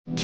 Good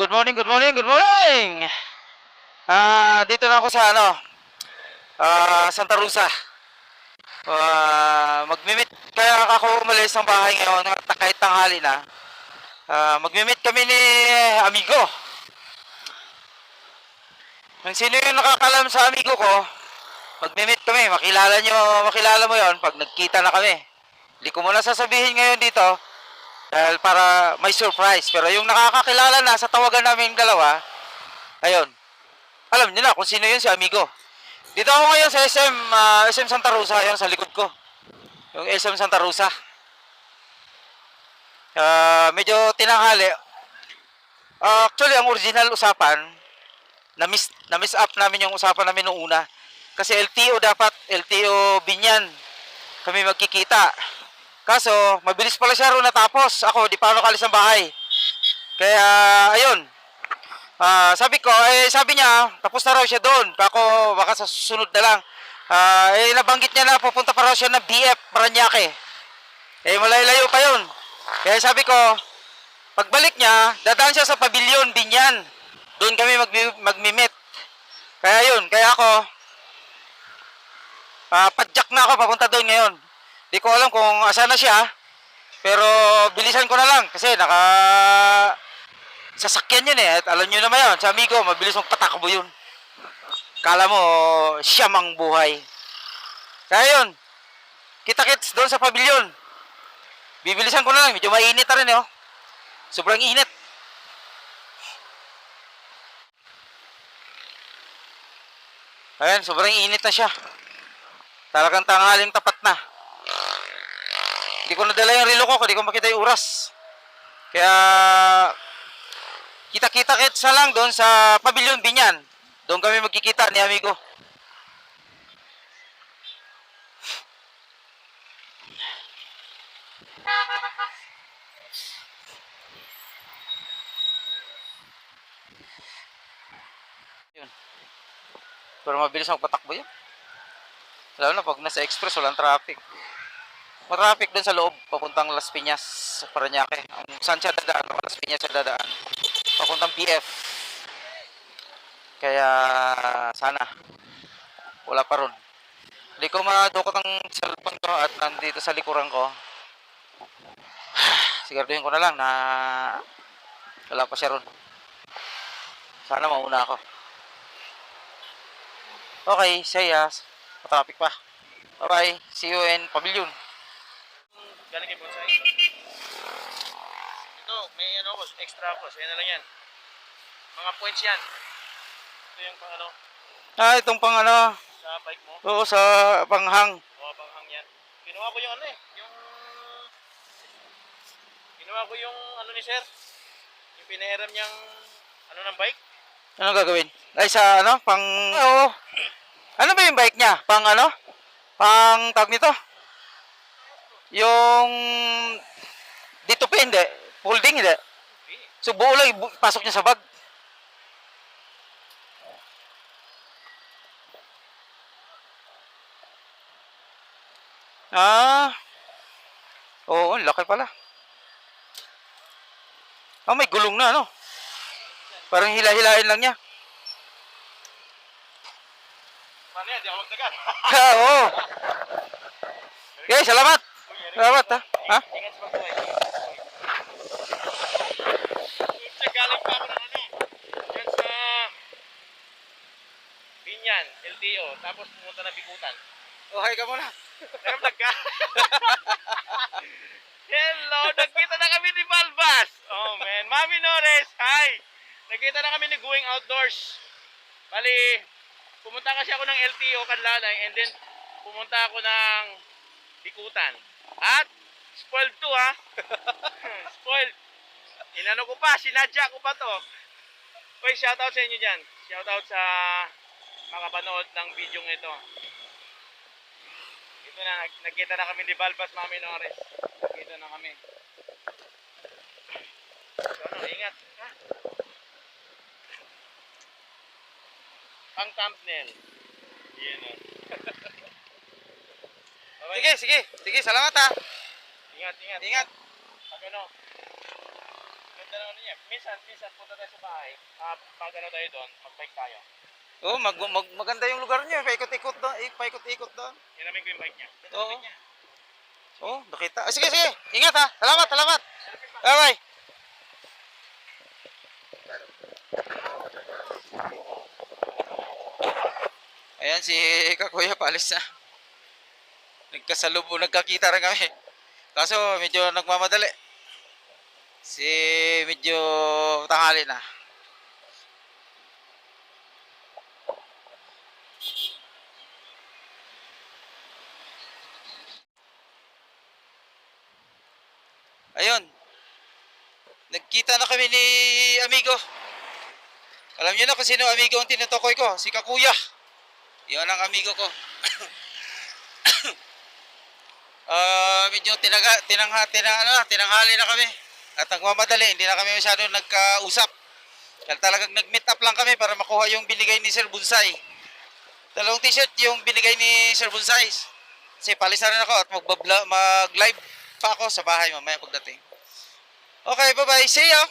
morning, good morning, good morning! Dito na ako sa Santa Rosa. Magmi-meet kaya ako umalis ng bahay ngayon kahit tanghali na. Magmi-meet kami ni amigo. Kung sino yung nakakalam sa amigo ko, magmi-meet kami. Makilala mo yon pag nagkita na kami. Hindi ko muna sasabihin ngayon dito dahil para may surprise. Pero yung nakakakilala na sa tawagan namin dalawa, ayun, alam niyo na kung sino yun, si amigo. Dito ako ngayon sa SM Santa Rosa, ayun sa likod ko. Yung SM Santa Rosa. Medyo tinanghali. Actually, ang original usapan, na-miss up namin yung usapan namin nung una. Kasi LTO dapat, LTO Binyan, kami magkikita. Kaso, mabilis pala siya ro natapos. Ako, di pa ako kalis ng bahay. Kaya, ayun. Sabi niya, tapos na raw siya doon. Ako, baka sa susunod na lang. Nabanggit niya na pupunta pa raw siya ng BF, Paranaque. Malayo pa yun. Kaya sabi ko, pagbalik niya, dadaan siya sa Pavilion, Binyan. Doon kami magmi-meet. Kaya ako, padjak na ako papunta doon ngayon. Di ko alam kung asa na siya, pero bilisan ko na lang kasi sasakyan yun eh. At alam nyo naman yun, sa amigo, mabilis mong patakbo yun. Kala mo, siyam ang buhay. Kaya yun, kita-kits doon sa Pavilion. Bibilisan ko na lang, medyo mainit na rin eh. Sobrang init. Ayan, sobrang init na siya. Talagang tanghaling tapat na. Hindi ko nadala yung relo ko, hindi ko makita yung oras. Kaya, kita-kits na lang doon sa Pavilion Binyan. Doon kami magkikita ni amigo. Yun. Pero mabilis ang patakbo yun. Lalo na pag nasa express, walang traffic. Matraffic dun sa loob, papuntang Las Piñas, Paranaque. Ang saan siya dadaan, Las Piñas siya dadaan. Papuntang BF. Kaya, sana, wala pa ron. Hindi ko madukot ang cellphone ko at nandito sa likuran ko. Siguraduhin ko na lang na wala pa siya ron. Sana mauna ako. Okay, saya. Matraffic pa. Bye-bye. See you in Pavilion. Galing kay Bonsai. ito, may ano ko, extra ko. Sa'yo na lang yan. Mga points yan. Ito yung pang ano, Itong pang ano, sa bike mo. oo, sa panghang. O, panghang yan. Kinuha ko yung ano eh, yung... Kinuha ko yung ano ni sir. Yung pinahiram niyang ano ng bike. Ano gagawin? Ay, sa ano, pang, oo. Ano ba yung bike niya? Pang ano? Pang, tawag nito? Yung, dito pa hindi. Folding, hindi. Okay. So, buo lang, pasok niya sa bag. Oo, ang laki pala. May gulong na, ano? Parang hila-hilain lang niya. Paano yan? Di ako magdagan. Oo. Okay, salamat. Salamat, ha? Ha? Ingat sa pagbuhay. Galing pa ako ng ano. Yan sa... Binyan, LTO. Tapos pumunta na Bikutan. Oh, hi ka muna. Pero nagka... Hello! Nagkita na kami ni Balbas! Oh man, Mami Nores, hi! Nagkita na kami ni Going Outdoors. Bali, pumunta kasi ako ng LTO Kanlanay and then pumunta ako ng Bikutan. At spoiled to ha. Spoiled. Inano ko pa, sinadya ko pa to. Uy, shoutout sa inyo dyan. Shoutout sa makapanood ng video ito. Ito na, nagkita na kami ni Balbas, Mami Nores. Nagkita na kami. So ano, ingat. Ha? Pang thumbnail. Yan o. Sige, sige. Sige, salamat, ha? Ingat, ingat. Ingat. Pag ano, ganda na ano niya. Minsan punta tayo sa bahay. Pag ano tayo doon, mag-bike tayo. Oo, maganda yung lugar niyo. Paikot-ikot doon. Paikot-ikot doon. Hiramin ko yung bike niya. Ganda Oo. ng bike niya. Oo, nakita. Sige, sige. Ingat, ha? Salamat, salamat. Bye-bye. Ayan, si Kakuya paalis na. Nagkakita rin kami. Kaso, medyo nagmamadali. Medyo tanghali na. Ayun. Nagkita na kami ni amigo. Alam niyo na kung sino amigo ang tinutukoy ko. Si Kakuya. Yun ang amigo ko. Medyo tinanghali na kami. At nagmamadali, hindi na kami masyado nagkausap. Kaya talagang nag-meet up lang kami para makuha yung binigay ni Sir Bunsay. Dalawang t-shirt yung binigay ni Sir Bunsay. Kasi palis na rin ako at mag-live pa ako sa bahay mamaya pagdating. Okay, bye-bye. See ya!